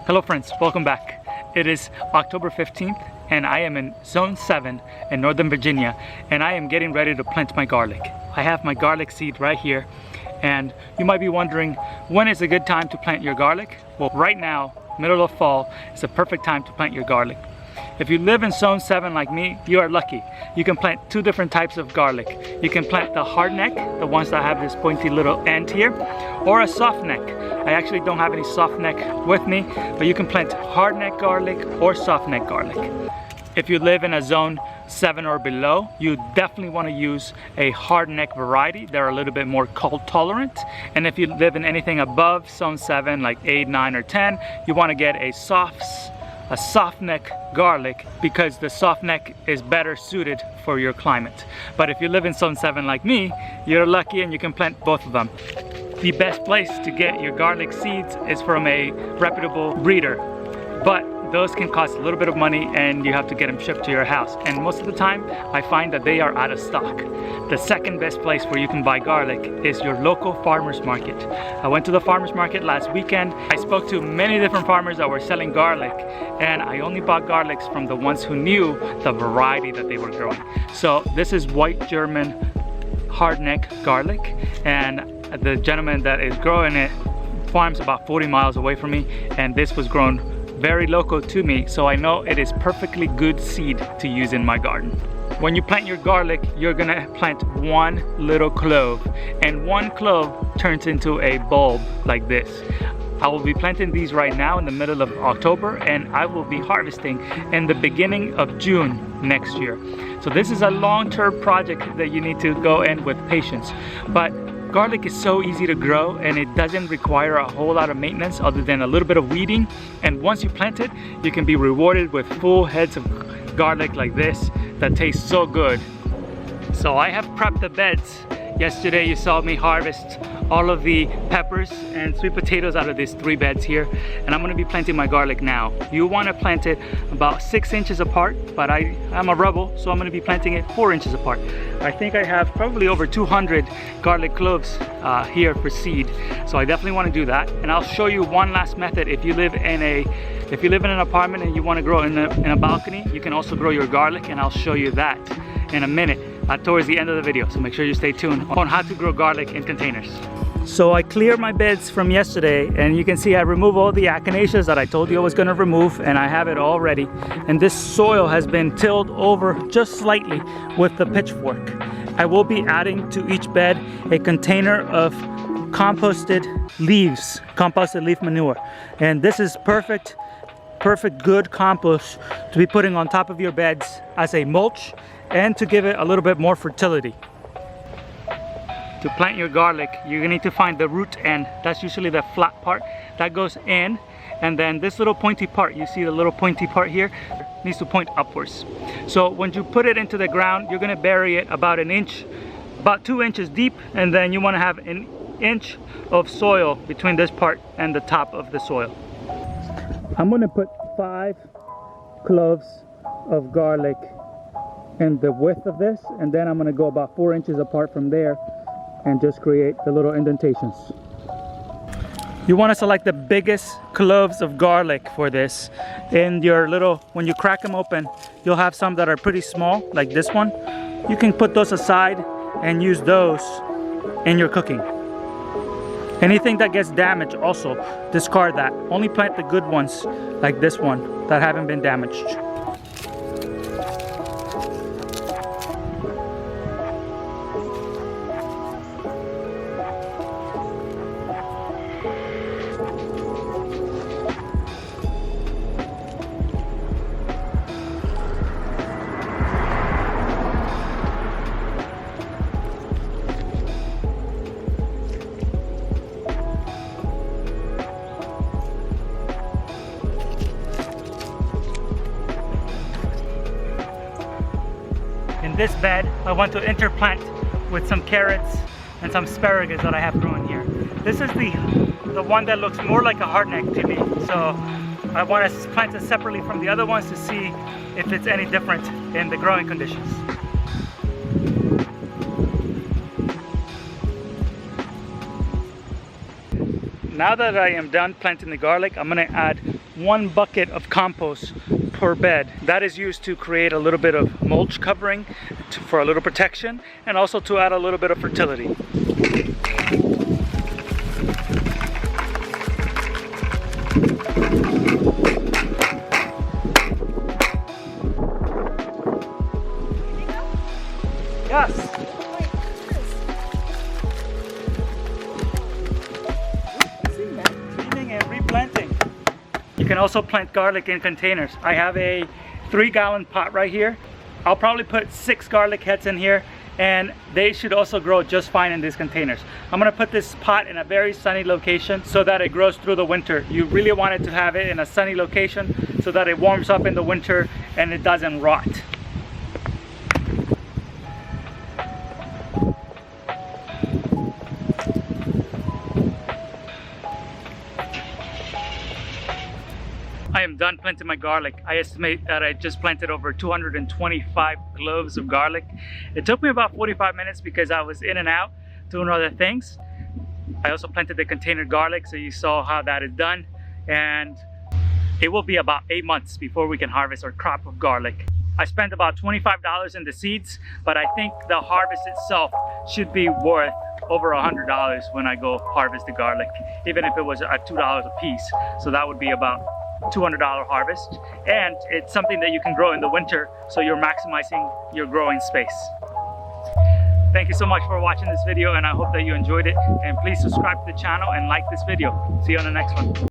Hello friends, welcome back. It is October 15th and I am in Zone 7 in Northern Virginia and I am getting ready to plant my garlic. I have my garlic seed right here and you might be wondering, when is a good time to plant your garlic? Well, right now, middle of fall, is the perfect time to plant your garlic. If you live in Zone 7 like me, you are lucky. You can plant two different types of garlic. You can plant the hard neck, the ones that have this pointy little end here, or a soft neck. I actually don't have any soft neck with me, but you can plant hard neck garlic or soft neck garlic. If you live in a Zone 7 or below, you definitely want to use a hard neck variety. They're a little bit more cold tolerant. And if you live in anything above Zone 7, like 8, 9, or 10, you want to get a soft neck garlic because the soft neck is better suited for your climate. But if you live in Zone 7 like me, you're lucky and you can plant both of them. The best place to get your garlic seeds is from a reputable breeder, but those can cost a little bit of money and you have to get them shipped to your house. And most of the time, I find that they are out of stock. The second best place where you can buy garlic is your local farmer's market. I went to the farmer's market last weekend. I spoke to many different farmers that were selling garlic and I only bought garlics from the ones who knew the variety that they were growing. So this is white German hardneck garlic and the gentleman that is growing it farms about 40 miles away from me and this was grown very local to me, so I know it is perfectly good seed to use in my garden. When you plant your garlic, you're gonna plant one little clove, and one clove turns into a bulb like this. I will be planting these right now in the middle of October, and I will be harvesting in the beginning of June next year. So this is a long-term project that you need to go in with patience. But garlic is so easy to grow and it doesn't require a whole lot of maintenance other than a little bit of weeding. And once you plant it, you can be rewarded with full heads of garlic like this that taste so good. So I have prepped the beds. Yesterday you saw me harvest all of the peppers and sweet potatoes out of these 3 beds here, and I'm going to be planting my garlic now. You want to plant it about 6 inches apart, but I'm a rebel, so I'm going to be planting it 4 inches apart. I think I have probably over 200 garlic cloves here for seed, so I definitely want to do that. And I'll show you one last method. If you live in an apartment and you want to grow in a balcony, you can also grow your garlic, and I'll show you that in a minute towards the end of the video. So make sure you stay tuned on how to grow garlic in containers. So I cleared my beds from yesterday and you can see I removed all the echinaceas that I told you I was going to remove, and I have it all ready. And this soil has been tilled over just slightly with the pitchfork. I will be adding to each bed a container of composted leaves, composted leaf manure. And this is perfect good compost to be putting on top of your beds as a mulch and to give it a little bit more fertility. To plant your garlic, you're gonna need to find the root end. That's usually the flat part that goes in, and then this little pointy part, you see the little pointy part here, needs to point upwards. So when you put it into the ground, you're gonna bury it about an inch, about 2 inches deep, and then you wanna have an inch of soil between this part and the top of the soil. I'm gonna put 5 cloves of garlic in the width of this, and then I'm gonna go about 4 inches apart from there and just create the little indentations. You want to select the biggest cloves of garlic for this. In your when you crack them open, you'll have some that are pretty small, like this one. You can put those aside and use those in your cooking. Anything that gets damaged, also discard that. Only plant the good ones, like this one, that haven't been damaged. This bed I want to interplant with some carrots and some asparagus that I have growing here. This is the one that looks more like a hardneck to me, so I want to plant it separately from the other ones to see if it's any different in the growing conditions. Now that I am done planting the garlic, I'm gonna add 1 bucket of compost per bed. That is used to create a little bit of mulch covering for a little protection, and also to add a little bit of fertility. Yes. Cleaning and replanting. You can also plant garlic in containers. I have a 3-gallon pot right here. I'll probably put 6 garlic heads in here, and they should also grow just fine in these containers. I'm gonna put this pot in a very sunny location so that it grows through the winter. You really want it to have it in a sunny location so that it warms up in the winter and it doesn't rot. I am done planting my garlic. I estimate that I just planted over 225 cloves of garlic. It took me about 45 minutes because I was in and out doing other things. I also planted the container garlic, so you saw how that is done. And it will be about 8 months before we can harvest our crop of garlic. I spent about $25 in the seeds, but I think the harvest itself should be worth over $100 when I go harvest the garlic, even if it was at $2 a piece. So that would be about $200 harvest, and it's something that you can grow in the winter, so you're maximizing your growing space. Thank you so much for watching this video, and I hope that you enjoyed it, and please subscribe to the channel and like this video. See you on the next one.